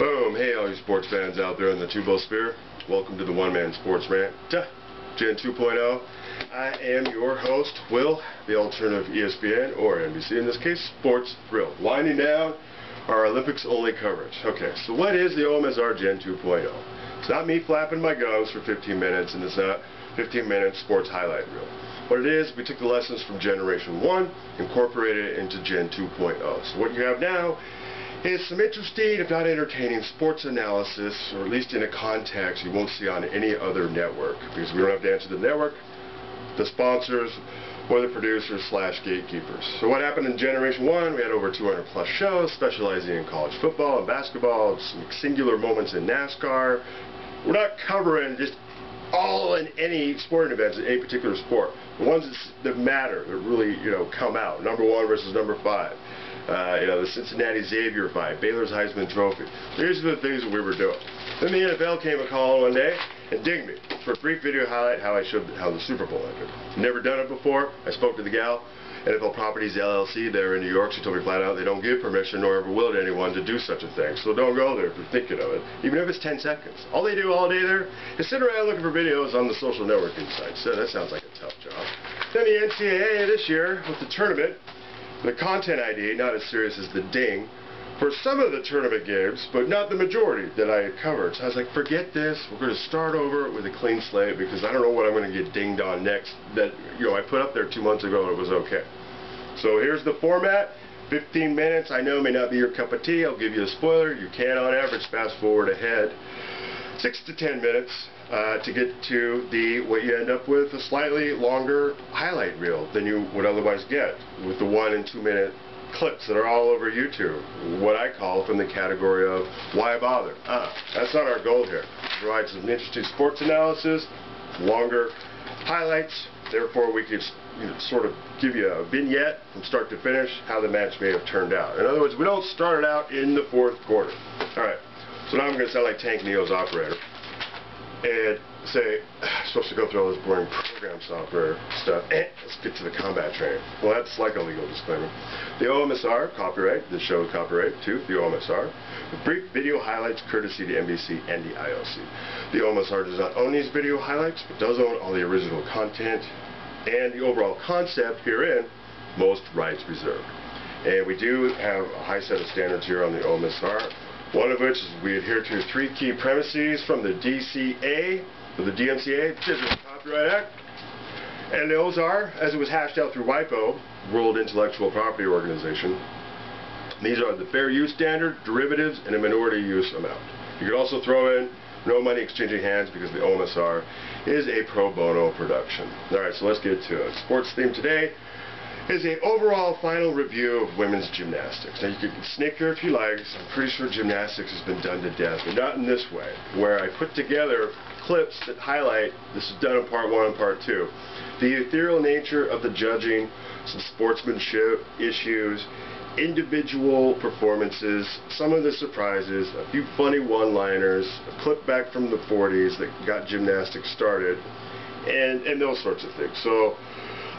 Boom! Hey, all you sports fans out there in the Tubosphere. Welcome to the One Man Sports Rant, Gen 2.0. I am your host, Will, the alternative ESPN, or NBC, in this case, Sports Thrill. Winding down our Olympics-only coverage. Okay, so what is the OMSR Gen 2.0? It's not me flapping my gums for 15 minutes, and it's not 15-minute sports highlight reel. What it is, we took the lessons from Generation 1, incorporated it into Gen 2.0. So what you have now is some interesting, if not entertaining, sports analysis, or at least in a context you won't see on any other network, because we don't have to answer the network, the sponsors, or the producers / gatekeepers. So what happened in Generation 1, we had over 200 plus shows specializing in college football and basketball, some singular moments in NASCAR. We're not covering just all and any sporting events in a particular sport. The ones that matter, that really, come out. Number 1 versus number 5. The Cincinnati Xavier fight, Baylor's Heisman Trophy. These are the things that we were doing. Then the NFL came a call one day and dinged me for a brief video highlight how the Super Bowl ended. Never done it before. I spoke to the gal, NFL Properties LLC there in New York. She told me flat out they don't give permission nor ever will to anyone to do such a thing. So don't go there if you're thinking of it, even if it's 10 seconds. All they do all day there is sit around looking for videos on the social networking sites. So that sounds like a tough job. Then the NCAA this year with the tournament, the content ID, not as serious as the ding, for some of the tournament games, but not the majority that I had covered. So I was like, forget this, we're going to start over with a clean slate, because I don't know what I'm going to get dinged on next that, I put up there 2 months ago and it was okay. So here's the format, 15 minutes, I know may not be your cup of tea, I'll give you a spoiler, you can on average fast forward ahead 6 to 10 minutes to get to what you end up with, a slightly longer highlight reel than you would otherwise get with the 1 and 2 minute clips that are all over YouTube, what I call from the category of why bother? That's not our goal here. Provide some interesting sports analysis, longer highlights, therefore we could sort of give you a vignette from start to finish how the match may have turned out. In other words, we don't start it out in the 4th quarter. Alright, so now I'm going to sound like Tank Neo's operator and say, I'm supposed to go through all this boring program software stuff. Let's get to the combat training. Well, that's like a legal disclaimer. The OMSR, copyright, this show is copyright to the OMSR. With brief video highlights courtesy to NBC and the IOC. The OMSR does not own these video highlights, but does own all the original content and the overall concept herein, most rights reserved. And we do have a high set of standards here on the OMSR. One of which is we adhere to 3 key premises from the DCA, or the DMCA, Digital Copyright Act. And those are, as it was hashed out through WIPO, World Intellectual Property Organization, these are the fair use standard, derivatives, and a minority use amount. You could also throw in no money exchanging hands, because the OMSR is a pro bono production. Alright, so let's get to it. Sports theme today is an overall final review of women's gymnastics. Now you can snake here if you like, I'm pretty sure gymnastics has been done to death, but not in this way, where I put together clips that highlight, this is done in part 1 and part 2, the ethereal nature of the judging, some sportsmanship issues, individual performances, some of the surprises, a few funny one-liners, a clip back from the 40s that got gymnastics started, and those sorts of things. So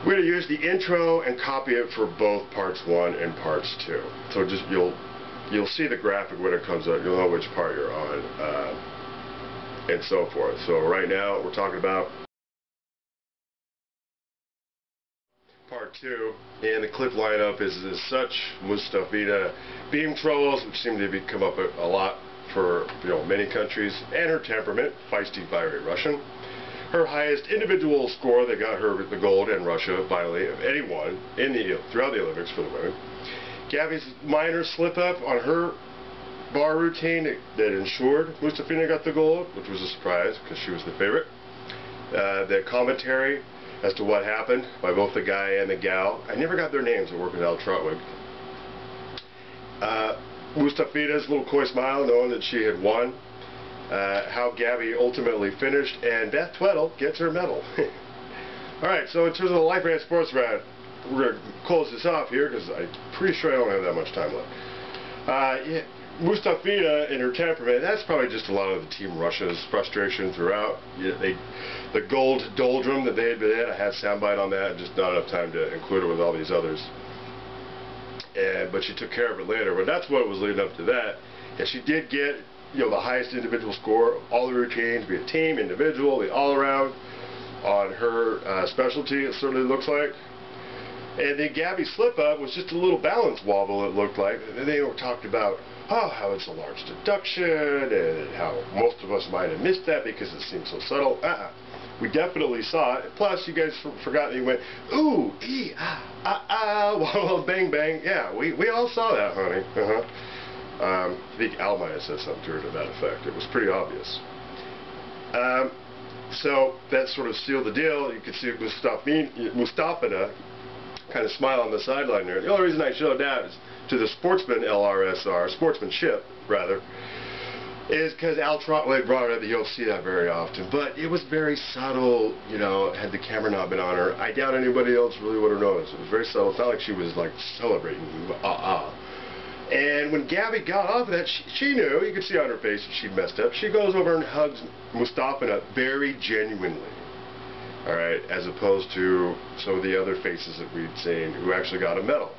we're going to use the intro and copy it for both parts 1 and parts 2. So just you'll see the graphic when it comes up. You'll know which part you're on, and so forth. So right now we're talking about part 2, and the clip lineup is as such: Mustafina beam trolls, which seem to come up a lot for many countries, and her temperament, feisty, fiery Russian. Her highest individual score that got her the gold in Russia, finally, of anyone throughout the Olympics for the women. Gabby's minor slip-up on her bar routine that ensured Mustafina got the gold, which was a surprise because she was the favorite. The commentary as to what happened by both the guy and the gal. I never got their names at work with Al Trotwig. Mustafina's little coy smile knowing that she had won. How Gabby ultimately finished, and Beth Tweddle gets her medal. Alright, so in terms of the Life Rant Sports Rant, we're going to close this off here because I'm pretty sure I don't have that much time left. Mustafina and her temperament, that's probably just a lot of the Team Russia's frustration throughout. The gold doldrum that they had been in, I had a soundbite on that, just not enough time to include it with all these others. But she took care of it later. But that's what was leading up to that. And she did get the highest individual score of all the routines, be it team, individual, the all-around, on her specialty, it certainly looks like. And then Gabby's slip-up was just a little balance wobble, it looked like. And they talked about, how it's a large deduction, and how most of us might have missed that because it seemed so subtle. We definitely saw it. Plus, you guys forgot that you went, ooh, ee, wah, bang, bang. Yeah, we all saw that, honey. I think Al might have said something to her to that effect. It was pretty obvious. So that sort of sealed the deal. You could see Mustafina kind of smile on the sideline there. The only reason I showed that is to the sportsmanship rather, is because Al Trotwood brought it up. You don't see that very often, but it was very subtle. Had the camera not been on her, I doubt anybody else really would have noticed. It was very subtle. It's not like she was like celebrating. And when Gabby got off of that, she knew. You could see on her face that she'd messed up. She goes over and hugs Mustafina very genuinely. All right, as opposed to some of the other faces that we'd seen who actually got a medal.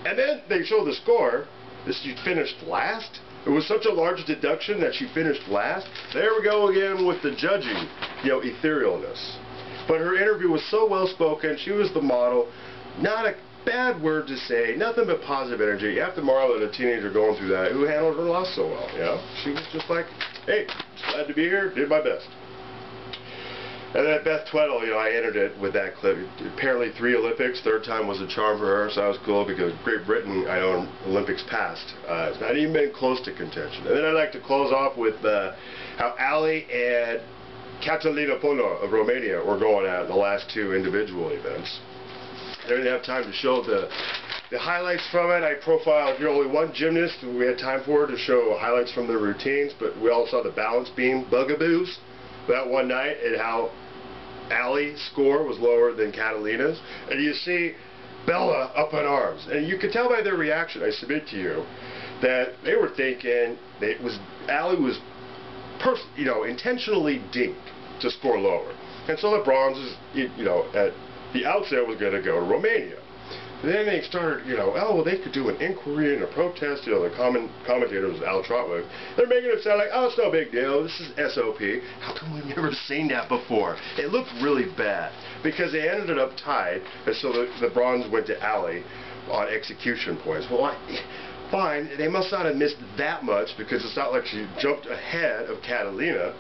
And then they show the score. She finished last. It was such a large deduction that she finished last. There we go again with the judging, etherealness. But her interview was so well spoken. She was the model. Not a bad word to say. Nothing but positive energy. You have to marvel at a teenager going through that who handled her loss so well. She was just like, hey, glad to be here. Did my best. And then Beth Tweddle, I entered it with that clip. Apparently 3 Olympics, 3rd time was a charm for her, so that was cool because Great Britain, I know, Olympics past. It's not even been close to contention. And then I'd like to close off with how Ali and Catalina Ponor of Romania were going at the last 2 individual events. I didn't have time to show the highlights from it. I profiled only one gymnast. We had time for to show highlights from their routines, but we all saw the balance beam bugaboos that one night and how Ali's score was lower than Catalina's. And you see Bella up in arms. And you could tell by their reaction, I submit to you, that they were thinking Ali was intentionally dinked to score lower. And so the bronze at the outset was going to go to Romania. And then they started, they could do an inquiry and a protest. The commentator was Al Trotwood. They're making it sound like, it's no big deal. This is SOP. How come we've never seen that before? It looked really bad because they ended up tied, and so the bronze went to Ali on execution points. Well, fine. They must not have missed that much because it's not like she jumped ahead of Catalina.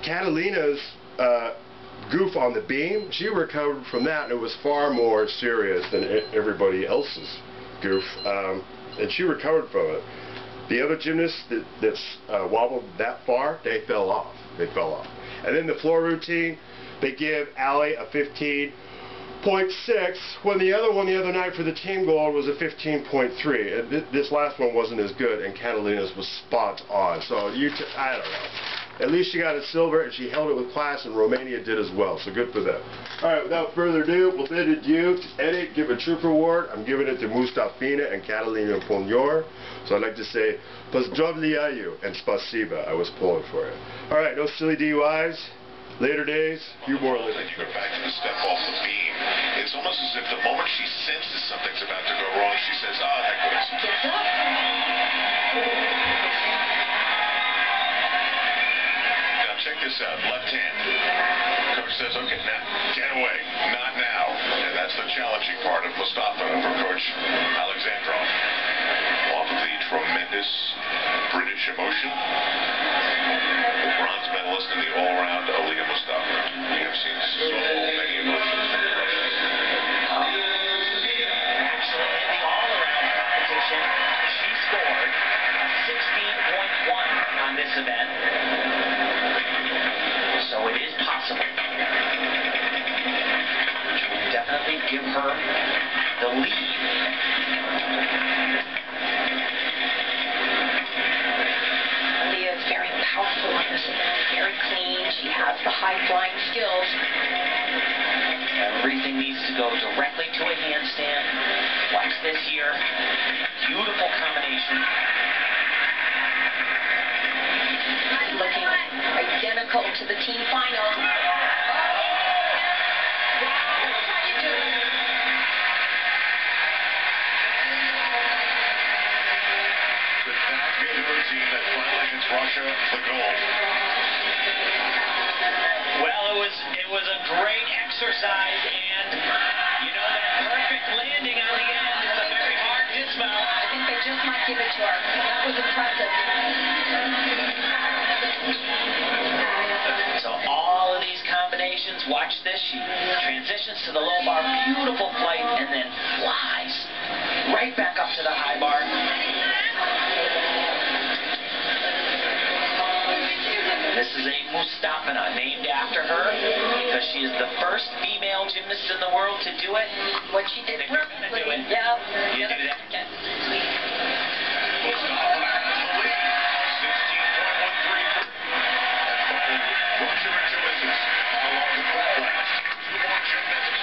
Catalina's goof on the beam, she recovered from that, and it was far more serious than everybody else's goof, and she recovered from it. The other gymnasts that wobbled that far, they fell off. And then the floor routine, they give Ali a 15.6, when the other one the other night for the team gold was a 15.3. And this last one wasn't as good, and Catalina's was spot on. So I don't know. At least she got a silver, and she held it with class, and Romania did as well, so good for them. Alright, without further ado, we'll bid adieu to edit, give a troop award. I'm giving it to Mustafina and Catalina Ponor. So I'd like to say, pozdravляю and spasiba. I was pulling for it. Alright, no silly DUIs. Later days, few more Olympics. You go back to the step off the beam. It's almost as if the moment she senses something's about to go wrong, she says, heck with it. She gets up. Check this out, left hand. Coach says, okay, now, get away. Not now. And that's the challenging part of Mustafina for Coach Alexandrov. Off of the tremendous British emotion, the bronze medalist in the all-around Aliyah Mustafina. We have seen so many emotions from the Russians. Actually, in the all-around competition, she scored a 16.1 on this event. So it is possible. Which would definitely give her the lead. Aliyah is very powerful on this event, very clean. She has the high flying skills. Everything needs to go directly to a handstand. Watch this here. Beautiful combination. Looking identical to the team final. Wow, that's how you do it. Could that be the routine that finally hits Russia Russia the gold. Well, it was a great exercise, and you know that perfect landing on the end is a very hard dismount. I think they just might give it to her. That was impressive. So all of these combinations, watch this. She transitions to the low bar, beautiful flight, and then flies right back up to the high bar. This is a Mustafina, named after her, because she is the first female gymnast in the world to do it. What she did If you're gonna do perfectly. it, Yep. you do that. Mustafa has the lead. 16.133. And finally, Russia rejoices along the front last. Two more gymnasts.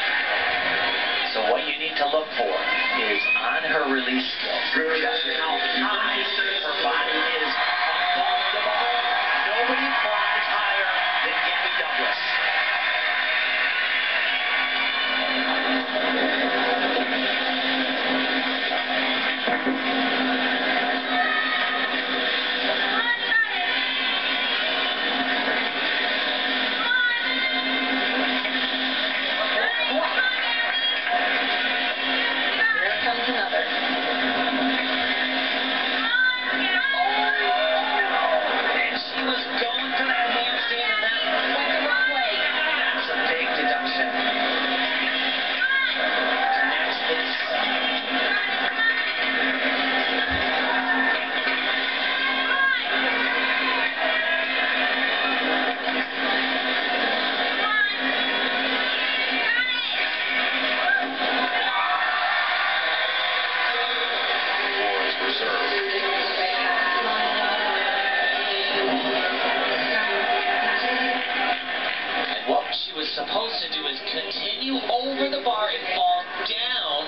So what you need to look for is on her release skill, just how high her body is above the bar. Nobody flies higher than Gabby Douglas. Here comes another. And she was going for that handstand, and that Went the wrong way. that's a big deduction. To match this. Floor is reserved. And what she was supposed to do is continue over the bar and fall down.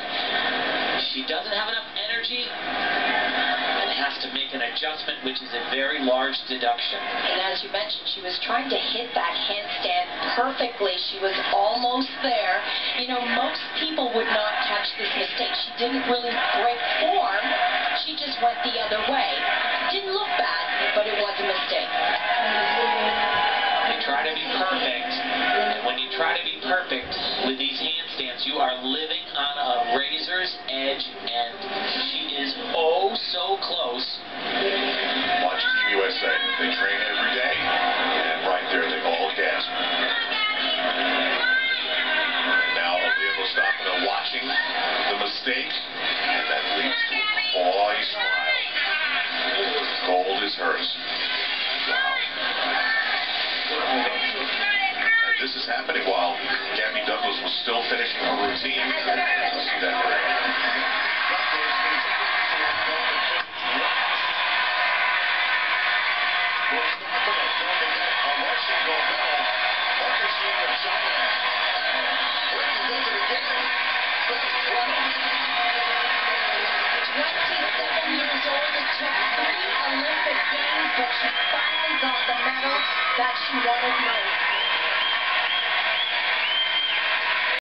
She doesn't have enough energy and has to make an adjustment, which is a very large deduction. And as you mentioned, she was trying to hit that handstand perfectly. She was almost there. You know, most people would not catch this mistake. She didn't really break form. She just went the other way. Didn't look bad, but it was a mistake. You try to be perfect, and when you try to be perfect with these handstands, you are living on a razor's edge, and she is oh so close. Watch Team USA. They train every day, and right there they all gasp. And now Aliyah Mustafina watching the mistake, and that leads to a coy smile. Gold is hers. Wow. And this is happening while Gabby Douglas was still finishing her routine. You'll see that very a Russian Nobel orchestrating a giant. Brady does it again. But it's 27 years old. It took 3 Olympic Games, but she finally got the medal that she wanted most.